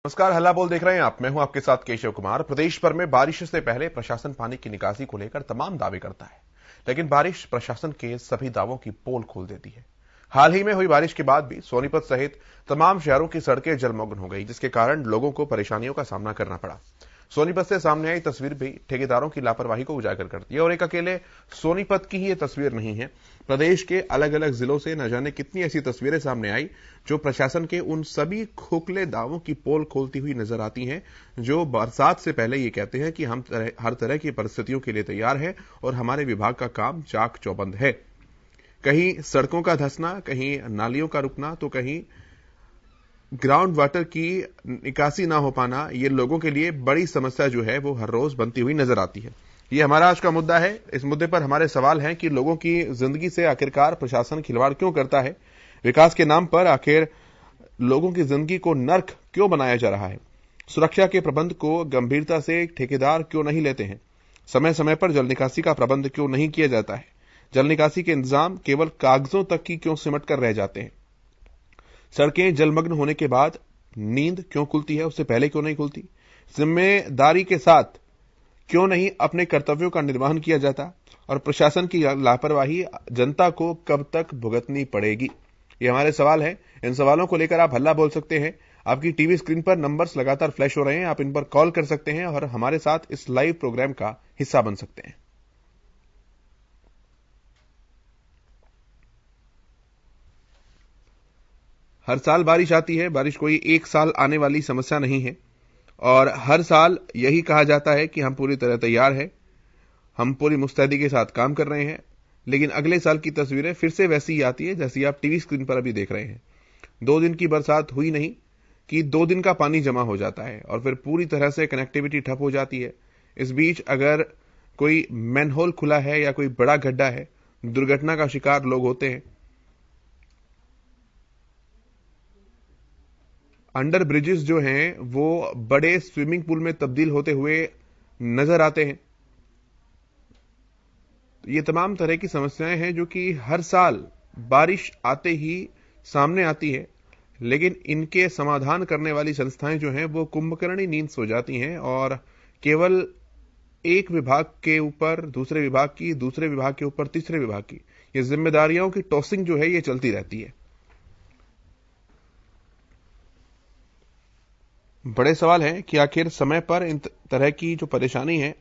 नमस्कार, हल्ला बोल देख रहे हैं आप। मैं हूं आपके साथ केशव कुमार। प्रदेश भर में बारिश से पहले प्रशासन पानी की निकासी को लेकर तमाम दावे करता है, लेकिन बारिश प्रशासन के सभी दावों की पोल खोल देती है। हाल ही में हुई बारिश के बाद भी सोनीपत सहित तमाम शहरों की सड़कें जलमग्न हो गई, जिसके कारण लोगों को परेशानियों का सामना करना पड़ा। सोनीपत से सामने आई तस्वीर भी ठेकेदारों की लापरवाही को उजागर करती है, और एक अकेले सोनीपत की ही ये तस्वीर नहीं है। प्रदेश के अलग अलग जिलों से न जाने कितनी ऐसी तस्वीरें सामने आई जो प्रशासन के उन सभी खोखले दावों की पोल खोलती हुई नजर आती हैं, जो बरसात से पहले ये कहते हैं कि हम हर तरह की परिस्थितियों के लिए तैयार है और हमारे विभाग का काम चाक चौबंद है। कहीं सड़कों का धंसना, कहीं नालियों का रुकना, तो कहीं ग्राउंड वाटर की निकासी ना हो पाना, ये लोगों के लिए बड़ी समस्या जो है वो हर रोज बनती हुई नजर आती है। ये हमारा आज का मुद्दा है। इस मुद्दे पर हमारे सवाल हैं कि लोगों की जिंदगी से आखिरकार प्रशासन खिलवाड़ क्यों करता है? विकास के नाम पर आखिर लोगों की जिंदगी को नर्क क्यों बनाया जा रहा है? सुरक्षा के प्रबंध को गंभीरता से ठेकेदार क्यों नहीं लेते हैं? समय समय पर जल निकासी का प्रबंध क्यों नहीं किया जाता है? जल निकासी के इंतजाम केवल कागजों तक की क्यों सिमट कर रह जाते हैं? सड़कें जलमग्न होने के बाद नींद क्यों खुलती है, उससे पहले क्यों नहीं खुलती? जिम्मेदारी के साथ क्यों नहीं अपने कर्तव्यों का निर्वहन किया जाता? और प्रशासन की लापरवाही जनता को कब तक भुगतनी पड़ेगी? ये हमारे सवाल हैं। इन सवालों को लेकर आप हल्ला बोल सकते हैं। आपकी टीवी स्क्रीन पर नंबर्स लगातार फ्लैश हो रहे हैं, आप इन पर कॉल कर सकते हैं और हमारे साथ इस लाइव प्रोग्राम का हिस्सा बन सकते हैं। हर साल बारिश आती है। बारिश कोई एक साल आने वाली समस्या नहीं है, और हर साल यही कहा जाता है कि हम पूरी तरह तैयार हैं, हम पूरी मुस्तैदी के साथ काम कर रहे हैं। लेकिन अगले साल की तस्वीरें फिर से वैसी ही आती है जैसी आप टीवी स्क्रीन पर अभी देख रहे हैं। 2 दिन की बरसात हुई नहीं कि 2 दिन का पानी जमा हो जाता है और फिर पूरी तरह से कनेक्टिविटी ठप हो जाती है। इस बीच अगर कोई मैनहोल खुला है या कोई बड़ा गड्ढा है, दुर्घटना का शिकार लोग होते हैं। अंडर ब्रिजेस जो हैं वो बड़े स्विमिंग पूल में तब्दील होते हुए नजर आते हैं। ये तमाम तरह की समस्याएं हैं जो कि हर साल बारिश आते ही सामने आती है, लेकिन इनके समाधान करने वाली संस्थाएं जो हैं वो कुंभकर्णी नींद सो जाती हैं और केवल एक विभाग के ऊपर दूसरे विभाग की, दूसरे विभाग के ऊपर तीसरे विभाग की, ये जिम्मेदारियों की टॉसिंग जो है ये चलती रहती है। बड़े सवाल हैं कि आखिर समय पर इन तरह की जो परेशानी है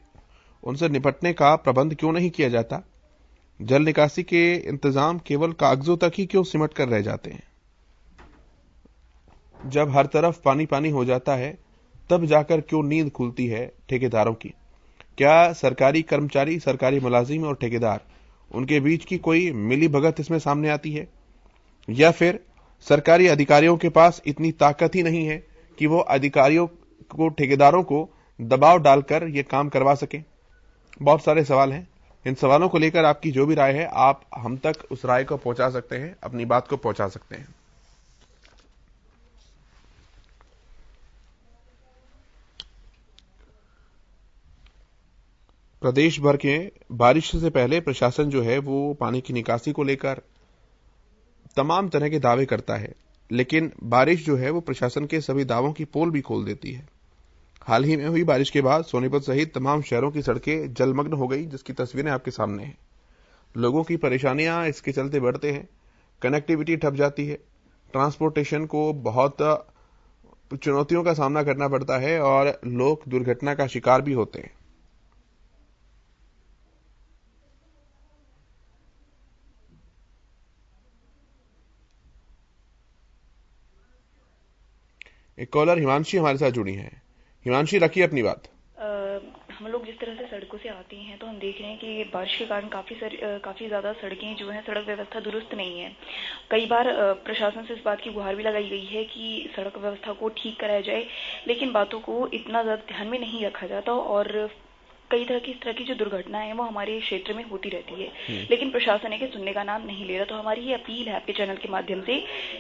उनसे निपटने का प्रबंध क्यों नहीं किया जाता? जल निकासी के इंतजाम केवल कागजों तक ही क्यों सिमट कर रह जाते हैं? जब हर तरफ पानी पानी हो जाता है तब जाकर क्यों नींद खुलती है ठेकेदारों की? क्या सरकारी कर्मचारी, सरकारी मुलाजिम और ठेकेदार, उनके बीच की कोई मिली भगत इसमें सामने आती है? या फिर सरकारी अधिकारियों के पास इतनी ताकत ही नहीं है कि वो अधिकारियों को, ठेकेदारों को दबाव डालकर ये काम करवा सके? बहुत सारे सवाल हैं। इन सवालों को लेकर आपकी जो भी राय है, आप हम तक उस राय को पहुंचा सकते हैं, अपनी बात को पहुंचा सकते हैं। प्रदेश भर के बारिश से पहले प्रशासन जो है वो पानी की निकासी को लेकर तमाम तरह के दावे करता है, लेकिन बारिश जो है वो प्रशासन के सभी दावों की पोल भी खोल देती है। हाल ही में हुई बारिश के बाद सोनीपत सहित तमाम शहरों की सड़कें जलमग्न हो गई, जिसकी तस्वीरें आपके सामने हैं। लोगों की परेशानियां इसके चलते बढ़ते हैं, कनेक्टिविटी ठप जाती है, ट्रांसपोर्टेशन को बहुत चुनौतियों का सामना करना पड़ता है और लोग दुर्घटना का शिकार भी होते हैं। एक कॉलर हिमांशी हमारे साथ जुड़ी हैं। हिमांशी, रखिए अपनी बात। हम लोग जिस तरह से सड़कों से आते हैं तो हम देख रहे हैं कि बारिश के कारण काफ़ी ज़्यादा सड़कें जो हैं, सड़क व्यवस्था दुरुस्त नहीं है। कई बार प्रशासन से इस बात की गुहार भी लगाई गई है कि सड़क व्यवस्था को ठीक कराया जाए, लेकिन बातों को इतना ज़्यादा ध्यान में नहीं रखा जाता और कई तरह की इस तरह की जो दुर्घटनाएं हैं वो हमारे क्षेत्र में होती रहती है, लेकिन प्रशासन है कि सुनने का नाम नहीं ले रहा। तो हमारी ये अपील है आपके चैनल के माध्यम से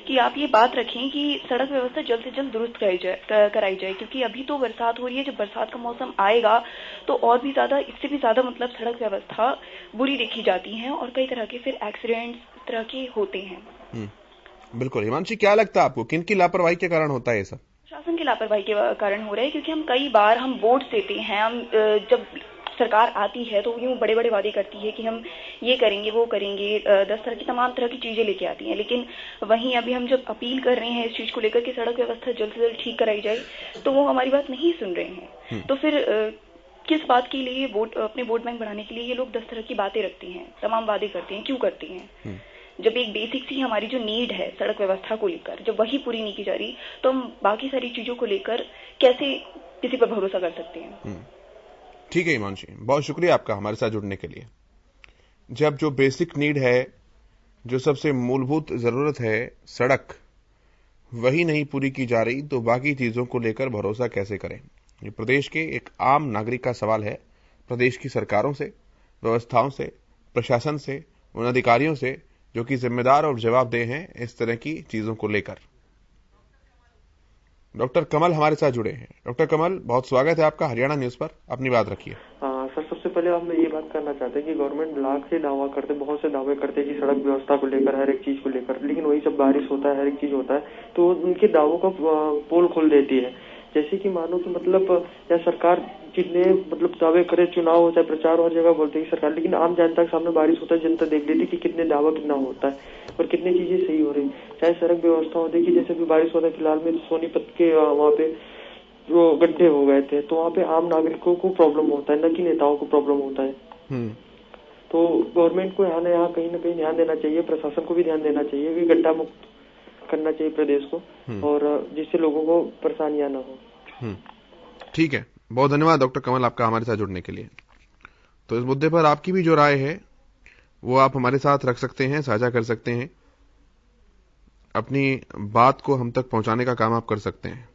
कि आप ये बात रखें कि सड़क व्यवस्था जल्द से जल्द दुरुस्त कराई जाए, क्योंकि अभी तो बरसात हो रही है, जब बरसात का मौसम आएगा तो और भी ज़्यादा, इससे भी ज़्यादा मतलब सड़क व्यवस्था बुरी देखी जाती है और कई तरह के फिर एक्सीडेंट्स इस तरह के होते हैं। बिल्कुल। हिमांशी, क्या लगता है आपको किन की लापरवाही के कारण होता है ये सब? प्रशासन की लापरवाही के कारण हो रहा है, क्योंकि हम कई बार हम वोट्स देते हैं, हम जब सरकार आती है तो यूं बड़े बड़े वादे करती है कि हम ये करेंगे वो करेंगे, 10 तरह की तमाम तरह की चीजें लेके आती हैं, लेकिन वहीं अभी हम जब अपील कर रहे हैं इस चीज को लेकर कि सड़क व्यवस्था जल्द से जल्द ठीक कराई जाए, तो वो हमारी बात नहीं सुन रहे हैं। तो फिर किस बात के लिए वोट, अपने वोट बैंक बढ़ाने के लिए ये लोग 10 तरह की बातें रखते हैं, तमाम वादे करते हैं, क्यों करते हैं? जब एक बेसिक सी हमारी जो नीड है सड़क व्यवस्था को लेकर, जब वही पूरी नहीं की जा रही, तो हम बाकी सारी चीजों को लेकर कैसे किसी पर भरोसा कर सकते हैं? ठीक है हिमांशी, बहुत शुक्रिया आपका हमारे साथ जुड़ने के लिए। जब जो बेसिक नीड है, जो सबसे मूलभूत जरूरत है, सड़क, वही नहीं पूरी की जा रही, तो बाकी चीजों को लेकर भरोसा कैसे करें? ये प्रदेश के एक आम नागरिक का सवाल है, प्रदेश की सरकारों से, व्यवस्थाओं से, प्रशासन से, उन अधिकारियों से जो कि जिम्मेदार और जवाबदेह हैं इस तरह की चीजों को लेकर। डॉक्टर कमल हमारे साथ जुड़े हैं। डॉक्टर कमल, बहुत स्वागत है आपका हरियाणा न्यूज पर, अपनी बात रखिए। सर, सबसे पहले हम ये बात करना चाहते हैं कि गवर्नमेंट लाख से दावा करते, बहुत से दावे करते हैं कि सड़क व्यवस्था को लेकर, हर एक चीज को लेकर, लेकिन वही जब बारिश होता है, हर एक चीज होता है, तो उनके दावों का पोल खोल देती है। जैसे कि मानो कि मतलब या सरकार जितने मतलब दावे करे, चुनाव हो चाहे प्रचार, हर जगह बोलते हैं सरकार, लेकिन आम जनता के सामने बारिश होता है, जनता देख लेती कि कितने दावा कितना होता है और कितनी चीजें सही हो रही। चाहे सड़क व्यवस्था हो, देखिए जैसे भी बारिश होता है, फिलहाल में सोनीपत के वहाँ पे जो गड्ढे हो गए थे, तो वहाँ पे आम नागरिकों को प्रॉब्लम होता है, न कि नेताओं को प्रॉब्लम होता है। तो गवर्नमेंट को यहाँ कहीं ना कहीं ध्यान देना चाहिए, प्रशासन को भी ध्यान देना चाहिए कि गड्ढा मुक्त करना चाहिए प्रदेश को, और जिससे लोगों को परेशानियां ना हो। ठीक है, बहुत धन्यवाद डॉक्टर कमल आपका हमारे साथ जुड़ने के लिए। तो इस मुद्दे पर आपकी भी जो राय है वो आप हमारे साथ रख सकते हैं, साझा कर सकते हैं, अपनी बात को हम तक पहुंचाने का काम आप कर सकते हैं।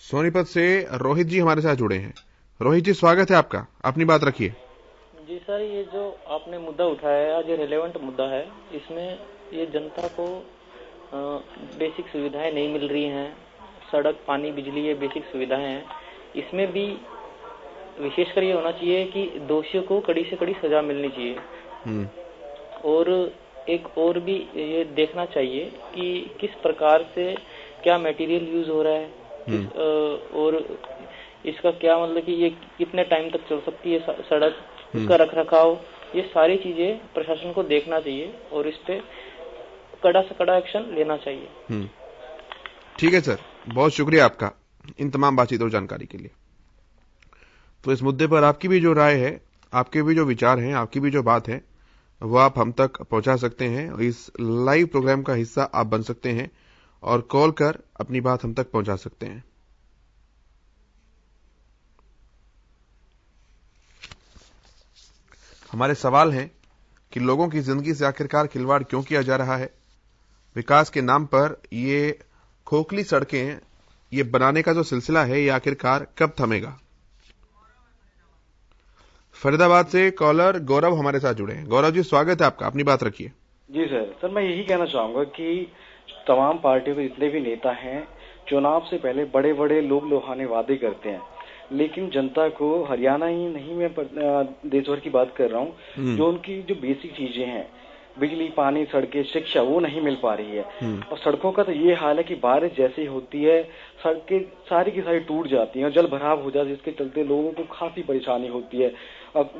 सोनीपत से रोहित जी हमारे साथ जुड़े हैं। रोहित जी, स्वागत है आपका, अपनी बात रखिए। जी सर, ये जो आपने मुद्दा उठाया है आज, ये रिलेवेंट मुद्दा है। इसमें ये जनता को बेसिक सुविधाएं नहीं मिल रही हैं, सड़क, पानी, बिजली, ये बेसिक सुविधाएं हैं। इसमें भी विशेषकर ये होना चाहिए कि दोषियों को कड़ी से कड़ी सजा मिलनी चाहिए। और एक और भी ये देखना चाहिए कि किस प्रकार से क्या मटेरियल यूज हो रहा है, और इसका क्या मतलब कि ये कितने टाइम तक चल सकती है सड़क, इसका रखरखाव, ये सारी चीजें प्रशासन को देखना चाहिए और इस पे कड़ा से कड़ा एक्शन लेना चाहिए। ठीक है सर, बहुत शुक्रिया आपका इन तमाम बातचीत और जानकारी के लिए। तो इस मुद्दे पर आपकी भी जो राय है, आपके भी जो विचार हैं, आपकी भी जो बात है, वो आप हम तक पहुंचा सकते हैं। इस लाइव प्रोग्राम का हिस्सा आप बन सकते हैं और कॉल कर अपनी बात हम तक पहुंचा सकते हैं। हमारे सवाल हैं कि लोगों की जिंदगी से आखिरकार खिलवाड़ क्यों किया जा रहा है? विकास के नाम पर ये खोखली सड़कें, ये बनाने का जो सिलसिला है, ये आखिरकार कब थमेगा? फरीदाबाद से कॉलर गौरव हमारे साथ जुड़े हैं। गौरव जी, स्वागत है आपका, अपनी बात रखिए। जी सर, मैं यही कहना चाहूंगा कि तमाम पार्टियों के जितने भी नेता हैं, चुनाव से पहले बड़े बड़े लोग लुभाने वादे करते हैं, लेकिन जनता को, हरियाणा ही नहीं, मैं देश भर की बात कर रहा हूँ, जो उनकी जो बेसिक चीजें हैं, बिजली, पानी, सड़कें, शिक्षा, वो नहीं मिल पा रही है। और सड़कों का तो ये हाल है कि बारिश जैसी होती है, सड़कें सारी की सारी टूट जाती हैं और जल भराव हो जाता है, जिसके चलते लोगों को काफी परेशानी होती है।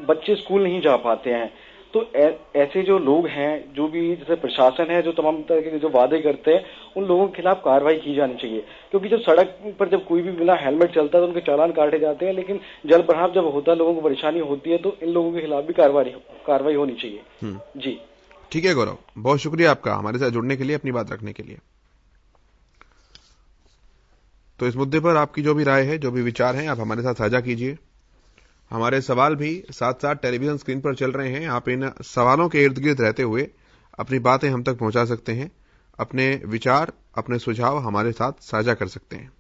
बच्चे स्कूल नहीं जा पाते हैं। तो ऐसे जो लोग हैं, जो भी जैसे प्रशासन है, जो तमाम तरह के जो वादे करते हैं, उन लोगों के खिलाफ कार्रवाई की जानी चाहिए। क्योंकि जब सड़क पर जब कोई भी बिना हेलमेट चलता है तो उनके चालान काटे जाते हैं, लेकिन जल भराव जब होता है, लोगों को परेशानी होती है, तो इन लोगों के खिलाफ भी कार्रवाई होनी चाहिए। जी ठीक है गौरव, बहुत शुक्रिया आपका हमारे साथ जुड़ने के लिए, अपनी बात रखने के लिए। तो इस मुद्दे पर आपकी जो भी राय है, जो भी विचार हैं, आप हमारे साथ साझा कीजिए। हमारे सवाल भी साथ साथ टेलीविजन स्क्रीन पर चल रहे हैं। आप इन सवालों के इर्द गिर्द रहते हुए अपनी बातें हम तक पहुंचा सकते हैं, अपने विचार, अपने सुझाव हमारे साथ साझा कर सकते हैं।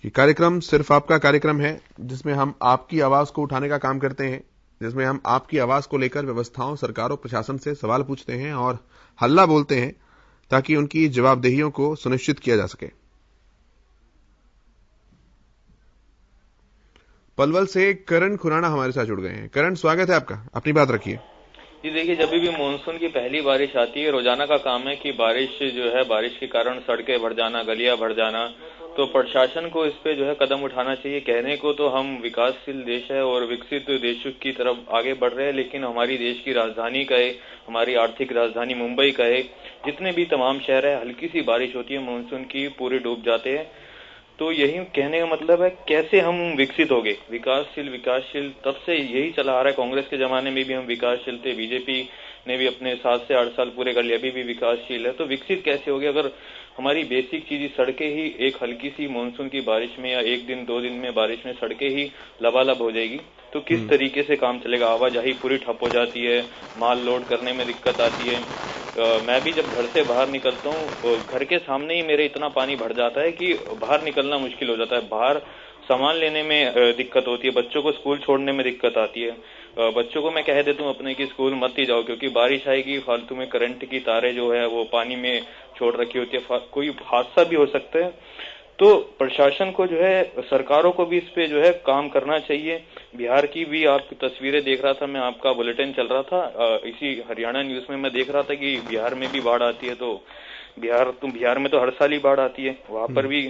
ये कार्यक्रम सिर्फ आपका कार्यक्रम है, जिसमें हम आपकी आवाज को उठाने का काम करते हैं, जिसमें हम आपकी आवाज को लेकर व्यवस्थाओं, सरकारों, प्रशासन से सवाल पूछते हैं और हल्ला बोलते हैं ताकि उनकी जवाबदेहियों को सुनिश्चित किया जा सके। पलवल से करण खुराना हमारे साथ जुड़ गए हैं। करण, स्वागत है आपका, अपनी बात रखिए। जी देखिए, जब भी मानसून की पहली बारिश आती है, रोजाना का काम है कि बारिश जो है, बारिश के कारण सड़कें भर जाना, गलियां भर जाना, तो प्रशासन को इस पे जो है कदम उठाना चाहिए। कहने को तो हम विकासशील देश है और विकसित देशों की तरफ आगे बढ़ रहे हैं, लेकिन हमारी देश की राजधानी कहे, हमारी आर्थिक राजधानी मुंबई कहे, जितने भी तमाम शहर है, हल्की सी बारिश होती है मानसून की, पूरे डूब जाते हैं। तो यही कहने का मतलब है, कैसे हम विकसित हो गए, विकासशील तब से यही चला आ रहा है। कांग्रेस के जमाने में भी हम विकासशील थे, बीजेपी ने भी अपने 7 से 8 साल पूरे कर लिए, अभी भी विकासशील है। तो विकसित कैसे हो गए अगर हमारी बेसिक चीज सड़कें ही एक हल्की सी मानसून की बारिश में या 1 दिन 2 दिन में बारिश में सड़कें ही लबालब हो जाएगी, तो किस तरीके से काम चलेगा। आवाजाही पूरी ठप हो जाती है, माल लोड करने में दिक्कत आती है। मैं भी जब घर से बाहर निकलता हूँ, घर के सामने ही मेरे इतना पानी भर जाता है कि बाहर निकलना मुश्किल हो जाता है। बाहर सामान लेने में दिक्कत होती है, बच्चों को स्कूल छोड़ने में दिक्कत आती है। बच्चों को मैं कह देता हूँ अपने कि स्कूल मत ही जाओ, क्योंकि बारिश आएगी, फालतू में करंट की तारें जो है वो पानी में छोड़ रखी होती है, कोई हादसा भी हो सकता है। तो प्रशासन को जो है, सरकारों को भी इस पे जो है काम करना चाहिए। बिहार की भी आपकी तस्वीरें देख रहा था मैं, आपका बुलेटिन चल रहा था, इसी हरियाणा न्यूज में मैं देख रहा था कि बिहार में भी बाढ़ आती है। तो बिहार में तो हर साल ही बाढ़ आती है, वहां पर भी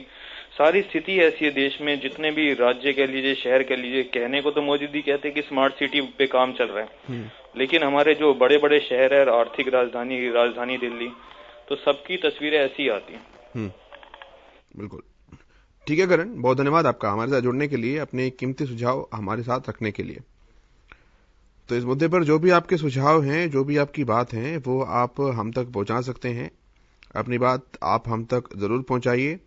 सारी स्थिति ऐसी है देश में, जितने भी राज्य कह लीजिए, शहर कह लीजिए। कहने को तो मोदी जी कहते हैं कि स्मार्ट सिटी पे काम चल रहा है, लेकिन हमारे जो बड़े बड़े शहर है, आर्थिक राजधानी दिल्ली, तो सबकी तस्वीरें ऐसी आती हैं। बिल्कुल ठीक है करण, बहुत धन्यवाद आपका हमारे साथ जुड़ने के लिए, अपने कीमती सुझाव हमारे साथ रखने के लिए। तो इस मुद्दे पर जो भी आपके सुझाव हैं, जो भी आपकी बात है, वो आप हम तक पहुंचा सकते हैं। अपनी बात आप हम तक जरूर पहुंचाइए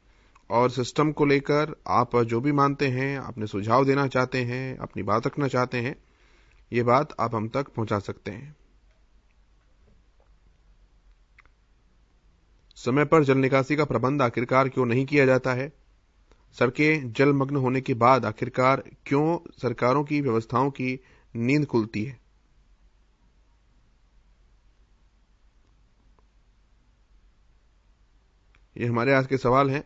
और सिस्टम को लेकर आप जो भी मानते हैं, अपने सुझाव देना चाहते हैं, अपनी बात रखना चाहते हैं, ये बात आप हम तक पहुंचा सकते हैं। समय पर जल निकासी का प्रबंध आखिरकार क्यों नहीं किया जाता है? सड़कें जलमग्न होने के बाद आखिरकार क्यों सरकारों की व्यवस्थाओं की नींद खुलती है? ये हमारे आज के सवाल हैं,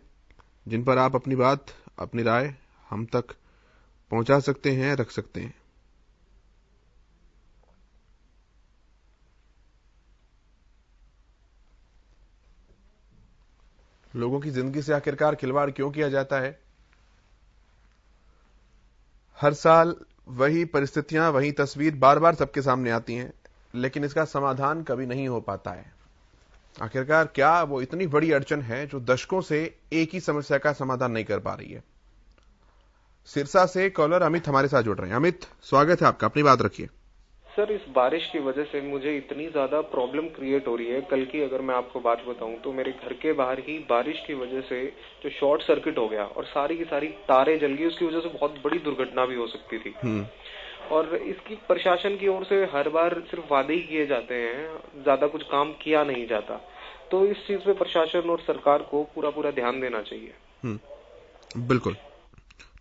जिन पर आप अपनी बात, अपनी राय हम तक पहुंचा सकते हैं, रख सकते हैं। लोगों की जिंदगी से आखिरकार खिलवाड़ क्यों किया जाता है? हर साल वही परिस्थितियां, वही तस्वीर बार बार सबके सामने आती हैं, लेकिन इसका समाधान कभी नहीं हो पाता है। आखिरकार क्या वो इतनी बड़ी अड़चन है जो दशकों से एक ही समस्या का समाधान नहीं कर पा रही है? सिरसा से कॉलर अमित हमारे साथ जुड़ रहे हैं। अमित, स्वागत है आपका, अपनी बात रखिए। सर, इस बारिश की वजह से मुझे इतनी ज्यादा प्रॉब्लम क्रिएट हो रही है। कल की अगर मैं आपको बात बताऊं तो मेरे घर के बाहर ही बारिश की वजह से जो शॉर्ट सर्किट हो गया और सारी की सारी तारें जल गई, उसकी वजह से बहुत बड़ी दुर्घटना भी हो सकती थी। और इसकी प्रशासन की ओर से हर बार सिर्फ वादे ही किए जाते हैं, ज्यादा कुछ काम किया नहीं जाता। तो इस चीज पे प्रशासन और सरकार को पूरा ध्यान देना चाहिए। बिल्कुल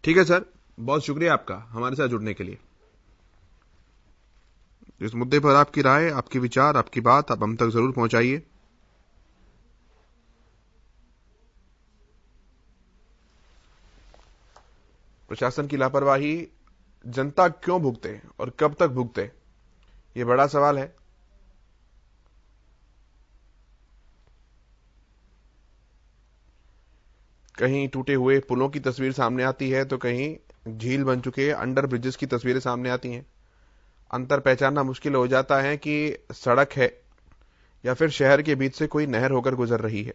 ठीक है सर, बहुत शुक्रिया आपका हमारे साथ जुड़ने के लिए। इस मुद्दे पर आपकी राय, आपके विचार, आपकी बात आप हम तक जरूर पहुंचाइए। प्रशासन की लापरवाही जनता क्यों भुगते और कब तक भुगते, ये बड़ा सवाल है। कहीं टूटे हुए पुलों की तस्वीर सामने आती है, तो कहीं झील बन चुके अंडर ब्रिजेस की तस्वीरें सामने आती हैं। अंतर पहचानना मुश्किल हो जाता है कि सड़क है या फिर शहर के बीच से कोई नहर होकर गुजर रही है।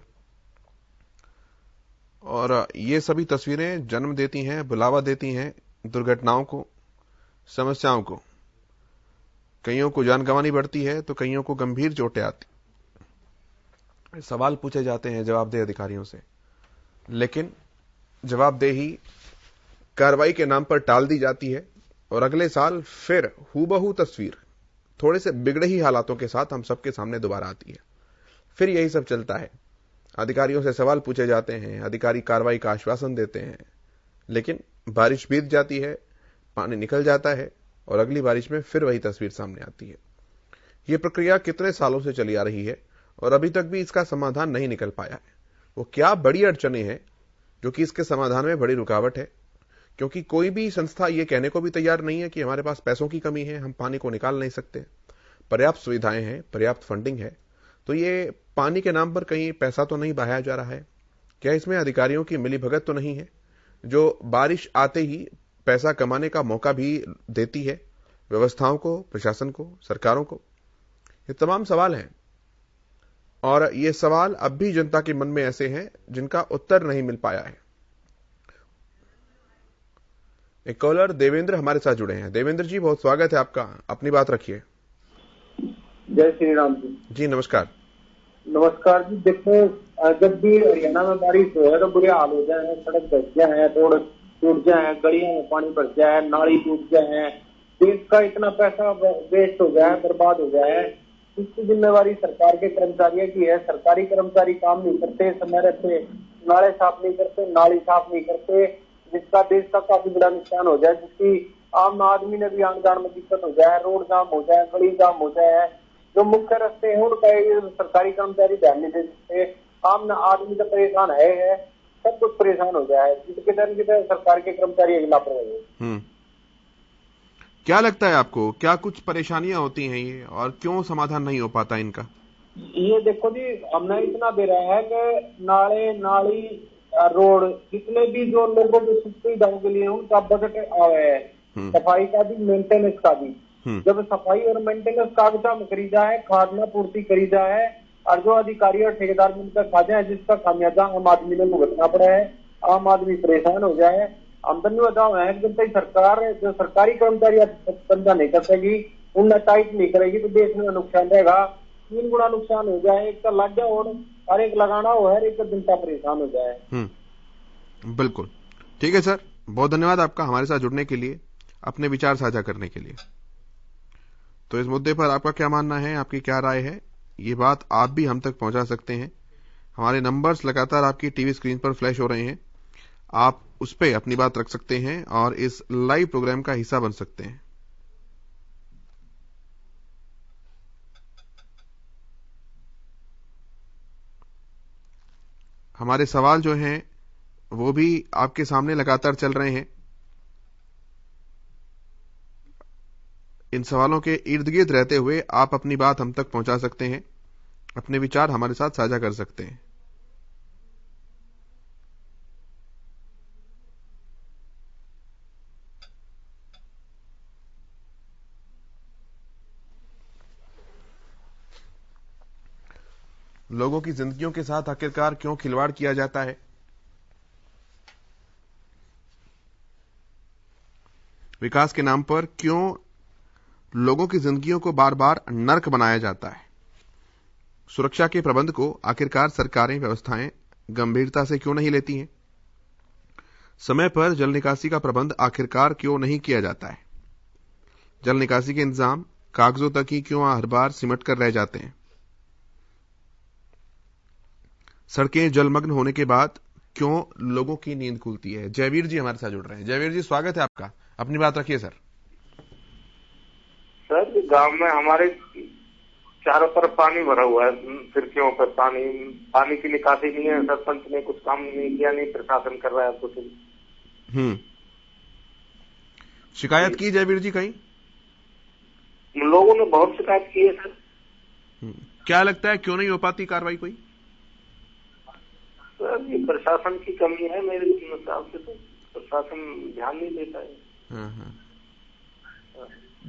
और ये सभी तस्वीरें जन्म देती हैं, बुलावा देती हैं दुर्घटनाओं को, समस्याओं को। कईयों को जान गंवानी पड़ती है तो कईयों को गंभीर चोटें आती। सवाल पूछे जाते हैं जवाबदेह अधिकारियों से, लेकिन जवाबदेही कार्रवाई के नाम पर टाल दी जाती है और अगले साल फिर हूबहू तस्वीर थोड़े से बिगड़े ही हालातों के साथ हम सबके सामने दोबारा आती है। फिर यही सब चलता है, अधिकारियों से सवाल पूछे जाते हैं, अधिकारी कार्रवाई का आश्वासन देते हैं, लेकिन बारिश बीत जाती है, पानी निकल जाता है और अगली बारिश में फिर वही तस्वीर सामने आती है। ये प्रक्रिया कितने सालों से चली आ रही है और अभी तक भी इसका समाधान नहीं निकल पाया है। वो क्या बड़ी अड़चनें हैं जो कि इसके समाधान में बड़ी रुकावट है, क्योंकि कोई भी संस्था ये कहने को भी तैयार नहीं है कि हमारे पास पैसों की कमी है, हम पानी को निकाल नहीं सकते। पर्याप्त सुविधाएं हैं, पर्याप्त फंडिंग है, तो ये पानी के नाम पर कहीं पैसा तो नहीं बहाया जा रहा है? क्या इसमें अधिकारियों की मिलीभगत तो नहीं है जो बारिश आते ही पैसा कमाने का मौका भी देती है व्यवस्थाओं को, प्रशासन को, सरकारों को? ये तमाम सवाल हैं और ये सवाल अब भी जनता के मन में ऐसे हैं जिनका उत्तर नहीं मिल पाया है। एक कॉलर देवेंद्र हमारे साथ जुड़े हैं। देवेंद्र जी, बहुत स्वागत है आपका, अपनी बात रखिए। जय श्री राम जी। जी नमस्कार। नमस्कार जी। देखो, जब भी हरियाणा में बारिश हो तो बुरे हाल हो जाए, सड़क धस जाए, रोड टूट जाए, गलियों में पानी भर जाए, नाली टूट जाए, देश का इतना पैसा वेस्ट हो जाए, बर्बाद हो जाए। इसकी जिम्मेवारी सरकार के कर्मचारियों की है। सरकारी कर्मचारी काम नहीं करते, समय रहते नाले साफ नहीं करते, नाली साफ नहीं करते, जिसका देश का काफी बड़ा नुकसान हो जाए, जिसकी आम आदमी ने भी आने जाने में दिक्कत हो जाए, रोड जाम हो जाए, गली जाम हो जाए। जो मुख्य रास्ते हैं उनका सरकारी कर्मचारी ध्यान नहीं दे सकते। आम आदमी तो परेशान है, सब कुछ परेशान हो जाए, जिसके तरह सरकार के कर्मचारी लापरवाही। क्या लगता है आपको, क्या कुछ परेशानियां होती हैं ये और क्यों समाधान नहीं हो पाता इनका? ये देखो जी, हमने इतना दे रहा है कि नाले, नाली, रोड, जितने भी जो लोगों की सुविधाओं के लिए उनका बजट आया है, सफाई का भी, मेंटेनेंस का भी। जब सफाई और मेंटेनेंस कागजा में करी जाए, खाद्य पूर्ति करी जाए और जो अधिकारी और ठेकेदार मिलकर खा जाए, जिसका खामियाजा आम आदमी ने भुगतना पड़ा है, आम आदमी परेशान हो जाए। आमदनी बचाव है, जब तक सरकार जो सरकारी कर्मचारी धंधा नहीं कर सकेगी, उन्हें टाइट नहीं करेगी तो देश में नुकसान रहेगा। 3 गुना नुकसान हो जाए, एक का लग जाए और एक लगाना हो है, एक जनता परेशान हो जाए। बिल्कुल ठीक है सर, बहुत धन्यवाद आपका हमारे साथ जुड़ने के लिए, अपने विचार साझा करने के लिए। तो इस मुद्दे पर आपका क्या मानना है, आपकी क्या राय है, ये बात आप भी हम तक पहुंचा सकते हैं। हमारे नंबर्स लगातार आपकी टीवी स्क्रीन पर फ्लैश हो रहे हैं, आप उस पर अपनी बात रख सकते हैं और इस लाइव प्रोग्राम का हिस्सा बन सकते हैं। हमारे सवाल जो हैं वो भी आपके सामने लगातार चल रहे हैं। इन सवालों के इर्द गिर्द रहते हुए आप अपनी बात हम तक पहुंचा सकते हैं, अपने विचार हमारे साथ साझा कर सकते हैं। लोगों की जिंदगियों के साथ आखिरकार क्यों खिलवाड़ किया जाता है? विकास के नाम पर क्यों लोगों की जिंदगियों को बार बार नर्क बनाया जाता है? सुरक्षा के प्रबंध को आखिरकार सरकारें, व्यवस्थाएं गंभीरता से क्यों नहीं लेती हैं? समय पर जल निकासी का प्रबंध आखिरकार क्यों नहीं किया जाता है? जल निकासी के इंतजाम कागजों तक ही क्यों हर बार सिमट कर रह जाते हैं? सड़कें जलमग्न होने के बाद क्यों लोगों की नींद खुलती है? जयवीर जी हमारे साथ जुड़ रहे हैं। जयवीर जी, स्वागत है आपका, अपनी बात रखिए सर। सर, गांव में हमारे चारों तरफ पानी भरा हुआ है, खिड़कियों पर पानी की निकासी नहीं है। सरपंच ने कुछ काम नहीं किया, नहीं प्रशासन कर रहा है कुछ। शिकायत की जयवीर जी कहीं? लोगों ने बहुत शिकायत की है सर। क्या लगता है क्यों नहीं हो पाती कार्रवाई कोई? सर, ये प्रशासन की कमी है मेरे हिसाब से, तो प्रशासन ध्यान नहीं देता है।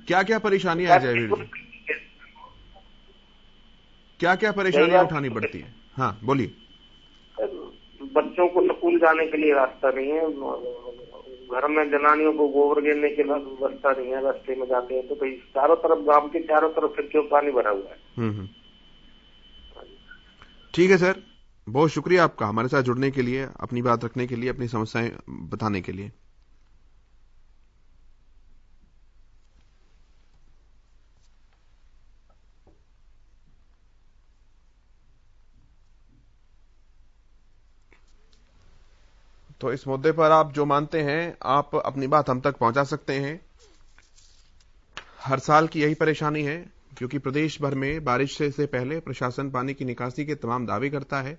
क्या क्या परेशानियां हैं जयवीर जी? क्या क्या परेशानियां उठानी पड़ती है? हाँ बोलिए। बच्चों को स्कूल जाने के लिए रास्ता नहीं है, घर में जनानियों को गोबर गिरने के लिए रास्ता नहीं है, रास्ते में जाते हैं तो भाई चारों तरफ, गांव के चारों तरफ खिड़कियों पानी भरा हुआ है। ठीक है सर, बहुत शुक्रिया आपका हमारे साथ जुड़ने के लिए, अपनी बात रखने के लिए, अपनी समस्याएं बताने के लिए। तो इस मुद्दे पर आप जो मानते हैं आप अपनी बात हम तक पहुंचा सकते हैं। हर साल की यही परेशानी है, क्योंकि प्रदेश भर में बारिश से पहले प्रशासन पानी की निकासी के तमाम दावे करता है,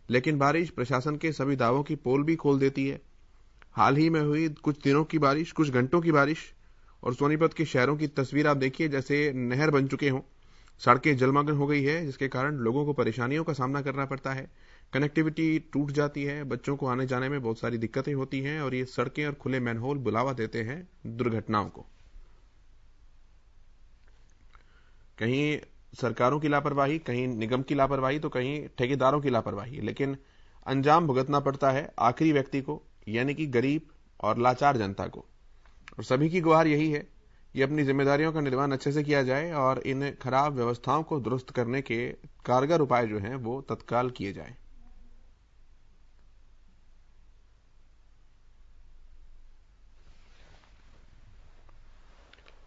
लेकिन बारिश प्रशासन के सभी दावों की पोल भी खोल देती है। हाल ही में हुई कुछ दिनों की बारिश, कुछ घंटों की बारिश और सोनीपत के शहरों की तस्वीर आप देखिए, जैसे नहर बन चुके हों, सड़कें जलमग्न हो गई है, जिसके कारण लोगों को परेशानियों का सामना करना पड़ता है। कनेक्टिविटी टूट जाती है, बच्चों को आने जाने में बहुत सारी दिक्कतें होती हैं और ये सड़कें और खुले मैनहोल बुलावा देते हैं दुर्घटनाओं को। कहीं सरकारों की लापरवाही, कहीं निगम की लापरवाही, तो कहीं ठेकेदारों की लापरवाही, लेकिन अंजाम भुगतना पड़ता है आखिरी व्यक्ति को, यानी कि गरीब और लाचार जनता को। और सभी की गुहार यही है, ये अपनी जिम्मेदारियों का निर्वहन अच्छे से किया जाए और इन खराब व्यवस्थाओं को दुरुस्त करने के कारगर उपाय जो हैं वो तत्काल किए जाएं।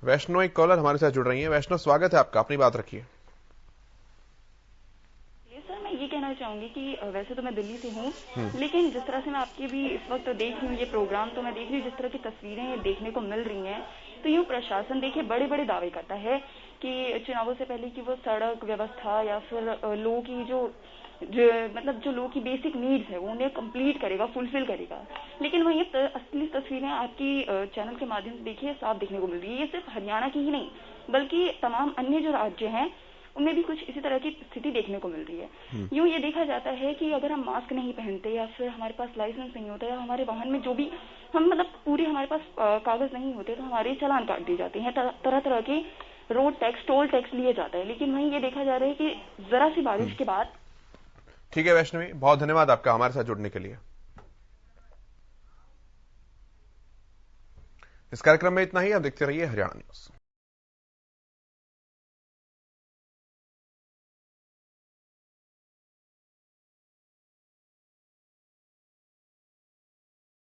वैष्णो एक कॉलर हमारे साथ जुड़ रही हैं। वैष्णो, स्वागत है आपका, अपनी बात रखिए। सर, मैं ये कहना चाहूंगी कि वैसे तो मैं दिल्ली से हूँ, लेकिन जिस तरह से मैं आपके भी इस वक्त देख रही हूँ ये प्रोग्राम, तो मैं देख रही हूँ जिस तरह की तस्वीरें ये देखने को मिल रही हैं, तो यूँ प्रशासन देखिए बड़े बड़े दावे करता है कि चुनावों से पहले की वो सड़क व्यवस्था या फिर लोगों की जो लोगों की बेसिक नीड्स है वो उन्हें कंप्लीट करेगा, फुलफिल करेगा। लेकिन वही असली तस्वीरें आपकी चैनल के माध्यम से देखिए साफ देखने को मिल रही है। ये सिर्फ हरियाणा की ही नहीं बल्कि तमाम अन्य जो राज्य हैं उनमें भी कुछ इसी तरह की स्थिति देखने को मिल रही है। यूँ ये देखा जाता है कि अगर हम मास्क नहीं पहनते या फिर हमारे पास लाइसेंस नहीं होता या हमारे वाहन में जो भी हम पूरे हमारे पास कागज नहीं होते, तो हमारे चालान काट दिए जाते हैं, तरह तरह के रोड टैक्स, टोल टैक्स लिए जाता है। लेकिन वहीं ये देखा जा रहा है कि जरा सी बारिश के बाद। ठीक है वैष्णवी, बहुत धन्यवाद आपका हमारे साथ जुड़ने के लिए। इस कार्यक्रम में इतना ही, आप देखते रहिए हरियाणा न्यूज।